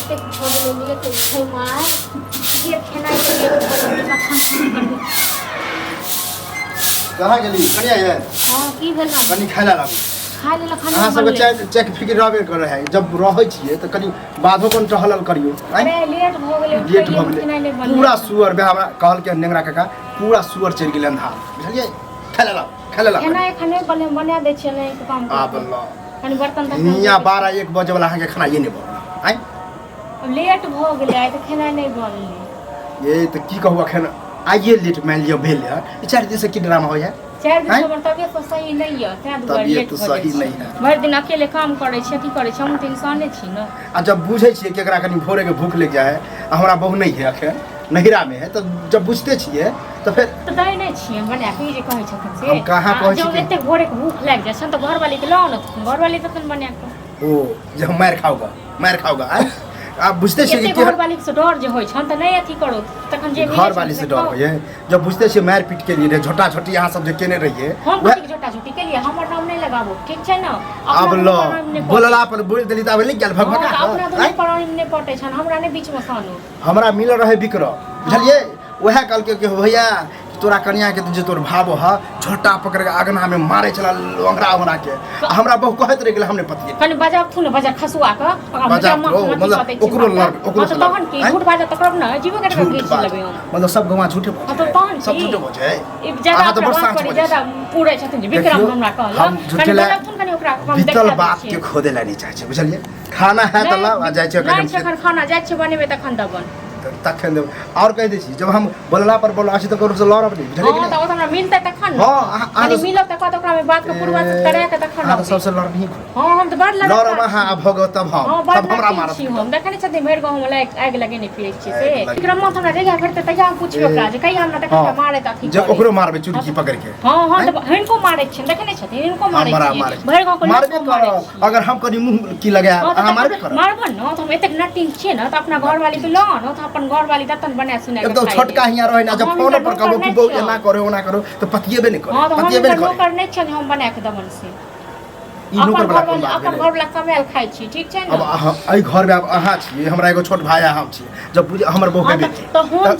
ते भोजन मिले तो उठै माय ये खेनाइ के लिए बड़ी मखन कहाँ गेली कनिया है हां की भेल हम कनी खाइला लागू खा लेला खाना अहाँ सब चेक फिक्र रहबे करे है जब रहै छियै त कनी बाधो कोन टहलल करियो अरे लेट भ गेलै लेट भ गेलै पूरा सुअर बे हमरा कहल के नेंगरा काका पूरा सुअर चढ़ गेलै अंधा बुझलियै खाइला खेनाइ खाने बना दै छियै नै काम आ बल्ला कनी बर्तन तक निया 12 1 बजे वाला अहाँ के खाना ये नै बनल आइ लेट भ गेलै आइ त खेनाइ नै बनलै ये त की कहू अखन आइए लेट मान लियो भेल है 4 दिन से की ड्रामा होय है 4 दिन हमर तबियत तो सही नहीं है त्या दुआरे लेट तो सही नहीं है भर दिन अकेले काम करे छी अथी करे छी हम त इंसाने छी न आ जब बुझै छियै केकरा कनी भोरे के भूख लग जाए हमरा बहु नहीं है अखन नहिरा में है तो जब बुझते छियै तो फिर तो दै नै छी बना के जे कहै छथिन से हम कहाँ कहै छी जब एते भोरे के भूख लाग जाय छ त घर वाली के लाओ न घर वाली त बना के ओ जे हम मार खाऊगा आप बुझते छियै कि घर वाली से डर जे होय छ त नै अथी करो तखन जे घर वाली से डर होय जब बुझते छियै मार पीट के लिए झोटा छोटी यहाँ सब जे केने रहिए हम झोटा छोटी के लिए हमर नाम नै लगाबो ठीक छै न अब लो बोलला पर बोल देली त अब नहीं गेल भगभगा अपना दुनु परानी नै पटे छन हमरा नै बीच में सानो हमरा मिल रहे बिक्रम बुझलिए ओहे कल के भैया तोरा कन्या के जे तोर भाव ह झोटा पकड़ के आगना में मारे चला लोंगरा के हमरा बहु कहत रह गेल हमने पतिए कनी बजा थु न बजा खसुआ के बजा मतलब ओकरो तो तहन की झूठ बाजा त करब न जीव के घेच लेबे मतलब सब गवा झूठे तो तहन सब झूठे बजे ई ज्यादा तो बरसात करी ज्यादा पूरे छथिन विक्रम हमरा कहल हम झूठे ला कनी ओकरा हम बीतल बात के खोदे ला नहीं चाहे छै बुझलिए खाना है त ला आ जाय छै कनी खाना जाय छै बनेबे तखन दबन तखन देब और कह दै छी जब हम बोलला पर बोला छी त करू से लड़ब नहीं बुझलिए हां त ओ हमरा मिलतै तखन हां कनी मिलब त कहत ओकरा में बात के पूर्वा से करे के तखन हां सबसे लड़ नहीं हां हम त बड़ लड़ब हां भगो तब हम हमरा मारत हम देखने छथि मेर गांव में आग लगे नहीं फिरै छी से विक्रम म हमरा जगह फेर त तैया हम पूछियो ओकरा जे कहिया हमरा तखन मारे त ठीक जे ओकरो मारबे चुटकी पकड़ के हां हां त हिनको मारै छी देखने छथि हिनको मारै छी भर गांव को मारबे कर अगर हम कनी मुंह की लगाया अहाँ मारबे कर मारबन न त हम एतेक नटिन छियै न त अपना घर वाली के ल न त अपन घर वाली दतन बना सुने एकदम छोटका हिया रहे ना जब फोन पर कहबो कि बहु एना करे ओना करो तो पतिएबे नहीं करे पतिएबे नहीं करे नौकर नहीं छ हम बना के दमन से ई नौकर वाला कोन बात अपन घर वाला कमाल खाइ छी ठीक छै न अब एई घर में अहाँ छी हमरा एगो छोट भाई हम छी जब हमर बहु के बेटी तो हम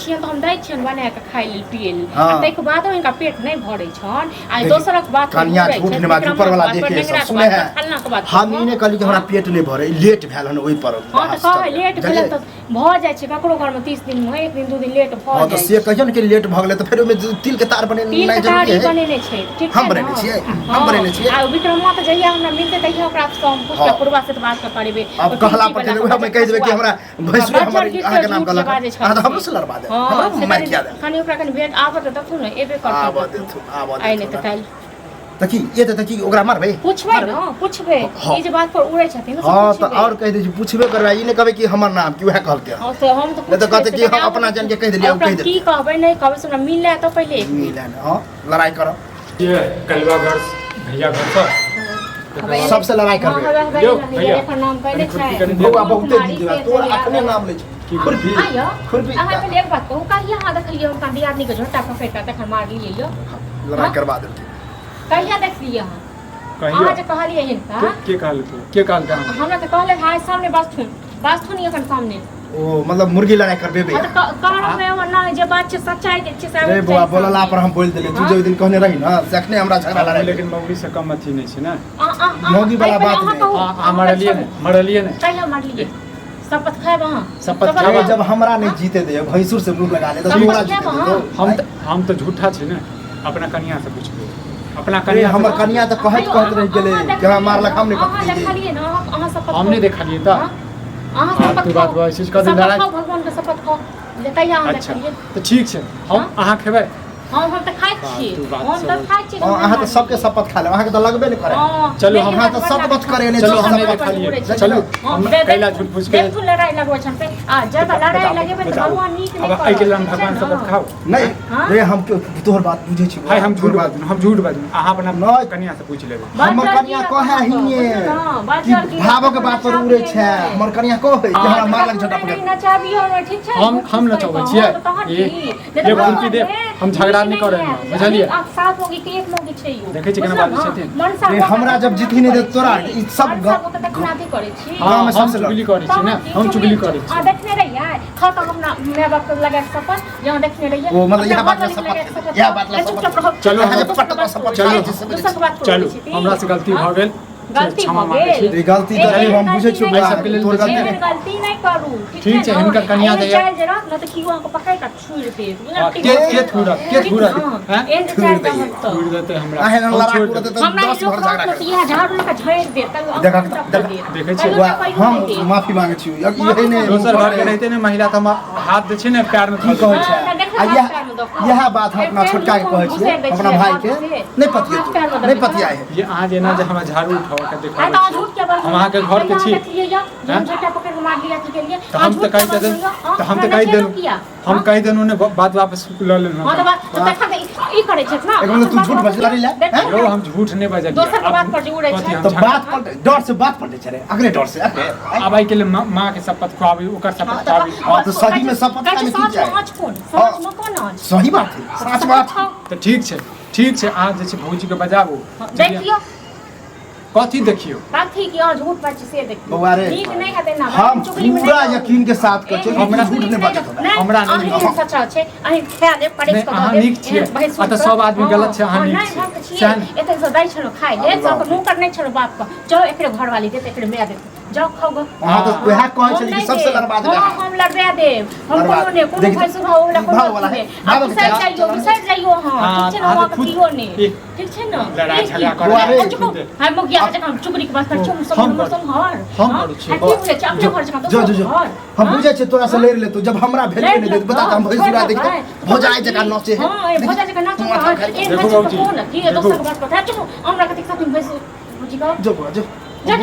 छी त हम दै छियन बना के खाइ लेल पिए लेल तै के बाद इनका पेट नहीं भरै छन आ दोसरक बात कन्या झूठ ने बात ऊपर वाला देखे सब सुने है हम ई ने कहली कि हमरा पेट नहीं भरे लेट भेल हन ओई पर हां त कह लेट भेल त भ जाय छै ककरो घर में 30 दिन में 1 दिन 2 दिन लेट भ जाय हां तो से कहियो न कि लेट भ गेलै त फेर ओमे तिल के तार बने नहीं जरूरी है बनेने छै ठीक हम बनेने छियै आ विक्रम त जहिया हमरा मिलते तहिया ओकरा हम पूछ के पूर्वा से बात कर करबे अब कहला पर के हम कह देबे कि हमरा भैंसुर हमर अहाँ के नाम कहला अहाँ त हमसे लड़बा दे हमरा मार किया दे खाली ओकरा कनी भेट आबत त थु न एबे कर आबत आइ नै त काल तकी ये त तकी ओकरा मारबे पूछबे न पूछबे ई जे बात पर उड़ै छथिन न हां त और कह दे पूछबे करबा ई ने कहबे कि हमर नाम की वह कहल के हां तो हम तो कहते कि हम अपना जन के कह देलिए कह दे की कहबे नहीं कहबे सुन मिलले त पहिले मिलले न हां लड़ाई करो ये कलवा घर भैया घर से सबसे लड़ाई करबे यो भैया एकर नाम कहले छै बउआ बहुते दिन दिवा तोर अपने नाम ले खुरपी खुरपी अहाँ पहिले एक बात कहू कहिया अहाँ देखलिए हम कांडी आदमी के झोटा पकड़ के तखन मार लिए यो लड़ाई करवा दे कहिया देखलिए अहाँ कहिया जे कहलिए हिनका के कहल के हमरा त कहले हाय सामने बाथरूम एखन सामने ओ मतलब मुर्गी लड़ाई करबे बे कारण में ना जे बात छै सच्चाई के छै रे बुआ बोलला पर हम बोल देले तू जे दिन कहने रही ना सखने हमरा झगड़ा लड़ाई लेकिन मौगी से कम अथी नहीं छै ना मौगी वाला बात नहीं मरलिए ने कहिया मारलिए शपथ खाए वहां शपथ खाए जब हमरा नहीं जीते दे भैंसुर से मुंह लगा ले तो हमरा जीते दे हम तो झूठा छी ना अपना कन्या से पूछबे अपना कन्या हमर कन्या त कहत रह गेले कि हमरा मारलक हम नहीं अहाँ देखलिए ना अहाँ शपथ हमने देखलिए त अहाँ शपथ बात बात इस कदम लड़ाई भगवान के शपथ खाओ जे कहिया अहाँ देखलिए तो ठीक छै हम अहाँ खेबै हम त खाइ छी हम त खाइ छी अहाँ त सबके शपथ खा ले अहाँ के त लगबे नहीं करे चलो हम त शपथ करे नहीं चलो हमने देखलिए चलो कैला झूठ पूछ के देखू लड़ाई लगबै छन पे आ ज्यादा लड़ाई लगेबे त भगवान नीक नहीं अब आई के लाम भगवान शपथ खाओ नहीं रे हम तोहर बात बुझे छी भाई हम झूठ बाजू अहाँ अपना कन्या से पूछ लेबै हमर कन्या कहे हिये कि भावो के बात पर उड़े छै हमर कन्या कहे कि हमरा मारलक झटा पकड़ नचाबियो ठीक छै हम नचाबै छियै ये खुरपी दे हम झगड़ा विचार नहीं करे बुझलिए आप सात लोग के एक लोग छै यो देखै छी केना बात छथिन मनसा हमरा जब जीती नहीं दे तोरा ई सब तक नाती करे छी गाँव में हम सबसे चुगली करै छी ना हम चुगली करै छी देखने रहिए खा तो हम माय बाप को लगा सपन जहां देखने रहिए वो मतलब यह बात ला शपथ यह बात ला शपथ चलो यहाँ जब पटक शपथ चलो दूसरा बात चलो हमरा से गलती भ गेल गलती क्षमा हो मांगै छी गेल ई गलती तो हम बुझे छी भाई सबके लेल तोर गलती एहन गलती नहीं करू ठीक छै, हिनकर कन्या दैया। चल जरा न त कियो को पकड़ के छुड़ दे के थुरा हैं एहन चल रहत तो छुड़ देते हमरा आहे न हम लड़ा छोड़ पूरा देते। तो हमरा 10 भर झगड़ा कर यह झाड़ू का झड़ दे देखै छी हम माफी मांगे छी यही ने दोसर घर के रहते ने महिला त हम हाथ दे छै ने पैर में की थल कहै छै आ यह बात हम अपना छोटका के कहै छियै अपना भाई के नहीं पतिया नहीं पतिया है ये अहाँ जेना जे हमरा झाड़ू उठाव के आ देखा तो झूठ के बात हम अहाँ के घर के छी हम झटा पकड़ के मार लिया के लिए तो हम तो कहि देन तो हम तो कहि देन हम कहि देन ने बात वापस ल लेना हां तो बात तो देखा ई करे छै ना एक मतलब तू झूठ बजला रे ले लो हम झूठ नहीं बजलिए दोसर के बात पर जुड़े छै तो बात पर डर से बात पड़े छे रे अगले डर से अब आई के लिए मां के शपथ खुआबी ओकर शपथ खुआबी हां तो सही में शपथ का नहीं जाए आज कौन सच में कौन आज सही बात है सच बात तो ठीक छै अहाँ जे छै भौजी के बजाबू देखियो कथी देखियो बात ठीक है झूठ बात से देखियो बउआ रे ठीक नहीं है ना हम पूरा यकीन के साथ कहै छी हमरा झूठ नहीं बाजत हमरा नहीं अहीं सच छै अहीं खा दे पड़े नहीं, अहाँ नीक छियै। आ तऽ सब आदमी गलत छै, अहाँ नीक छियै। छियै एते से दै छलो खाइ ले सब मुंह पर नहीं छलो बाप का जाओ एकरे घर वाली दे एकरे मैं दे जाओ खाओ गो हां तो वह कहै छै कि सबसे लड़वा देबे हम लड़वा देब हम कोनो ने कोनो भाई सुभाव वाला भाव वाला है आप सर जाइयो हां ठीक छै ना वहां कियो ने ठीक छै ना लड़ाई झगड़ा करे हां मो गया जका चुगली के बात कर चुम सब हम हर हम करू छी ठीक छै अपने घर जका जो जो जो हम बुझे छै तोरा से लेर ले तो जब हमरा भेल नहीं दे बता हम भैंसुरा देख भोजाई जका नचे है हां भोजाई जका नचे है देखो बाबूजी की है दोसर के बात पता है हमरा कते साथ में भैंस बुझी गयो जो जा